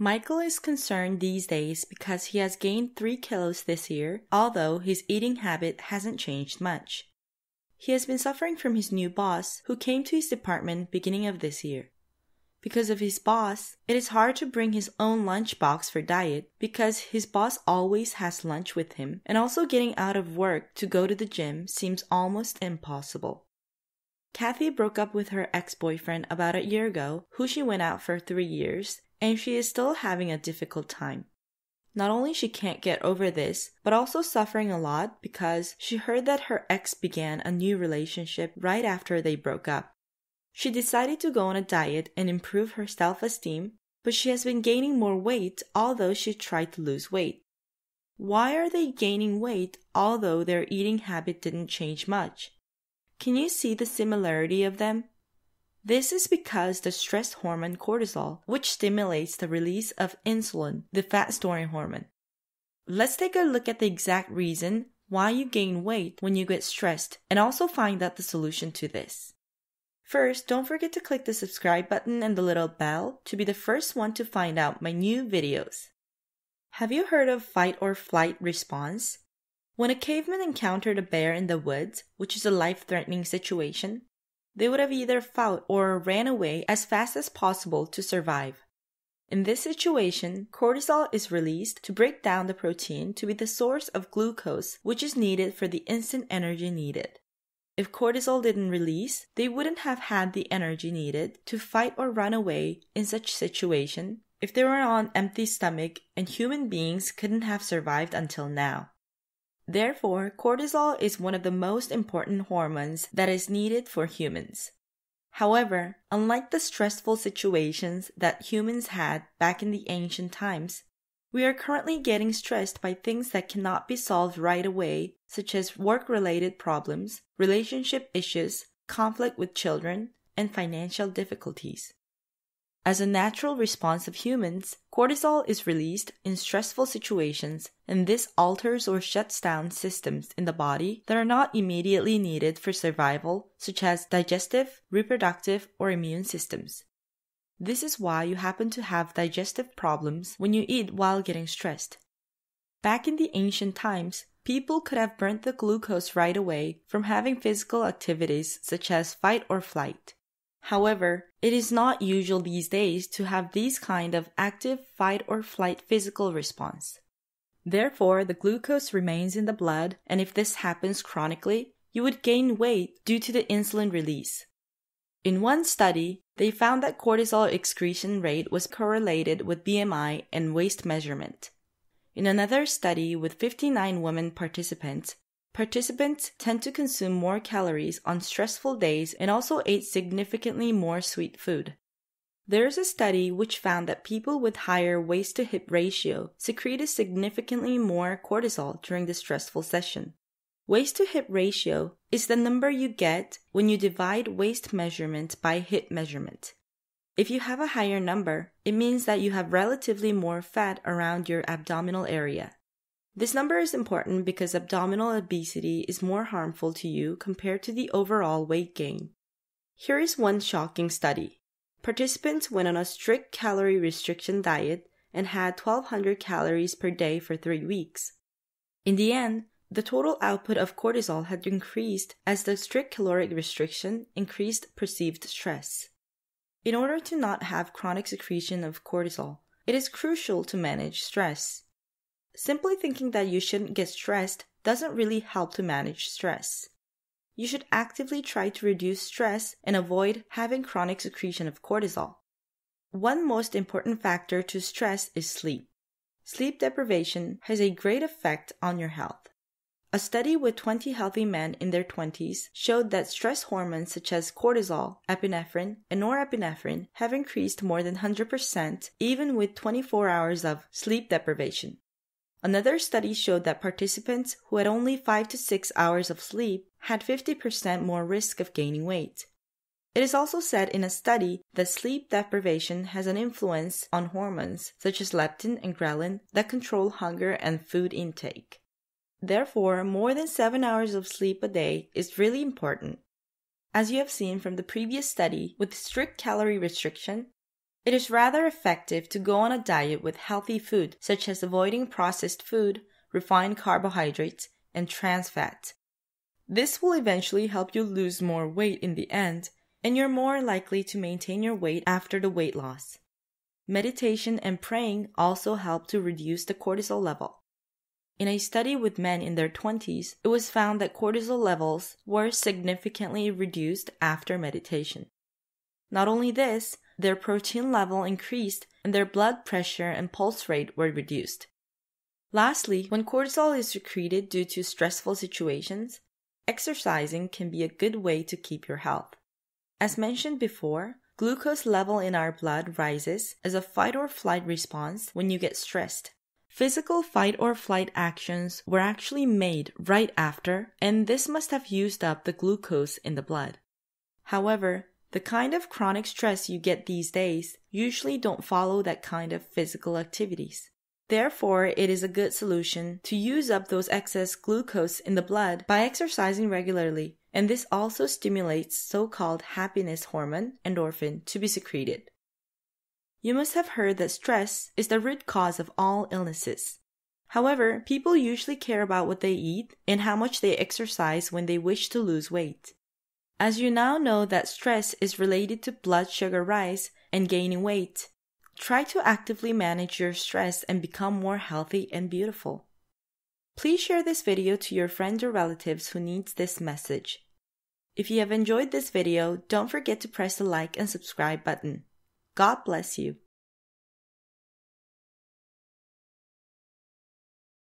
Michael is concerned these days because he has gained 3 kilos this year, although his eating habit hasn't changed much. He has been suffering from his new boss, who came to his department beginning of this year. Because of his boss, it is hard to bring his own lunchbox for diet because his boss always has lunch with him, and also getting out of work to go to the gym seems almost impossible. Kathy broke up with her ex-boyfriend about a year ago, who she went out for 3 years, and she is still having a difficult time. Not only she can't get over this, but also suffering a lot because she heard that her ex began a new relationship right after they broke up. She decided to go on a diet and improve her self-esteem, but she has been gaining more weight although she tried to lose weight. Why are they gaining weight although their eating habit didn't change much? Can you see the similarity of them? This is because the stress hormone cortisol, which stimulates the release of insulin, the fat-storing hormone. Let's take a look at the exact reason why you gain weight when you get stressed and also find out the solution to this. First, don't forget to click the subscribe button and the little bell to be the first one to find out my new videos. Have you heard of fight or flight response? When a caveman encountered a bear in the woods, which is a life-threatening situation, they would have either fought or ran away as fast as possible to survive. In this situation, cortisol is released to break down the protein to be the source of glucose, which is needed for the instant energy needed. If cortisol didn't release, they wouldn't have had the energy needed to fight or run away in such situation if they were on empty stomach, and human beings couldn't have survived until now. Therefore, cortisol is one of the most important hormones that is needed for humans. However, unlike the stressful situations that humans had back in the ancient times, we are currently getting stressed by things that cannot be solved right away, such as work-related problems, relationship issues, conflict with children, and financial difficulties. As a natural response of humans, cortisol is released in stressful situations, and this alters or shuts down systems in the body that are not immediately needed for survival, such as digestive, reproductive, or immune systems. This is why you happen to have digestive problems when you eat while getting stressed. Back in the ancient times, people could have burnt the glucose right away from having physical activities such as fight or flight. However, it is not usual these days to have these kind of active fight or flight physical response. Therefore, the glucose remains in the blood, and if this happens chronically, you would gain weight due to the insulin release. In one study, they found that cortisol excretion rate was correlated with BMI and waist measurement. In another study with 59 women participants tend to consume more calories on stressful days and also ate significantly more sweet food. There is a study which found that people with higher waist-to-hip ratio secreted significantly more cortisol during the stressful session. Waist-to-hip ratio is the number you get when you divide waist measurement by hip measurement. If you have a higher number, it means that you have relatively more fat around your abdominal area. This number is important because abdominal obesity is more harmful to you compared to the overall weight gain. Here is one shocking study. Participants went on a strict calorie restriction diet and had 1,200 calories per day for 3 weeks. In the end, the total output of cortisol had increased as the strict caloric restriction increased perceived stress. In order to not have chronic secretion of cortisol, it is crucial to manage stress. Simply thinking that you shouldn't get stressed doesn't really help to manage stress. You should actively try to reduce stress and avoid having chronic secretion of cortisol. One most important factor to stress is sleep. Sleep deprivation has a great effect on your health. A study with 20 healthy men in their 20s showed that stress hormones such as cortisol, epinephrine, and norepinephrine have increased more than 100% even with 24 hours of sleep deprivation. Another study showed that participants who had only 5 to 6 hours of sleep had 50% more risk of gaining weight. It is also said in a study that sleep deprivation has an influence on hormones such as leptin and ghrelin that control hunger and food intake. Therefore, more than 7 hours of sleep a day is really important. As you have seen from the previous study with strict calorie restriction, It is rather effective to go on a diet with healthy food, such as avoiding processed food, refined carbohydrates, and trans fats. This will eventually help you lose more weight in the end, and you're more likely to maintain your weight after the weight loss. Meditation and praying also help to reduce the cortisol level. In a study with men in their 20s, it was found that cortisol levels were significantly reduced after meditation. Not only this, their protein level increased and their blood pressure and pulse rate were reduced. Lastly, when cortisol is secreted due to stressful situations, exercising can be a good way to keep your health. As mentioned before, glucose level in our blood rises as a fight or flight response when you get stressed. Physical fight or flight actions were actually made right after, and this must have used up the glucose in the blood. However, the kind of chronic stress you get these days usually don't follow that kind of physical activities. Therefore, it is a good solution to use up those excess glucose in the blood by exercising regularly, and this also stimulates so-called happiness hormone, endorphin, to be secreted. You must have heard that stress is the root cause of all illnesses. However, people usually care about what they eat and how much they exercise when they wish to lose weight. As you now know that stress is related to blood sugar rise and gaining weight, try to actively manage your stress and become more healthy and beautiful. Please share this video to your friends or relatives who needs this message. If you have enjoyed this video, don't forget to press the like and subscribe button. God bless you.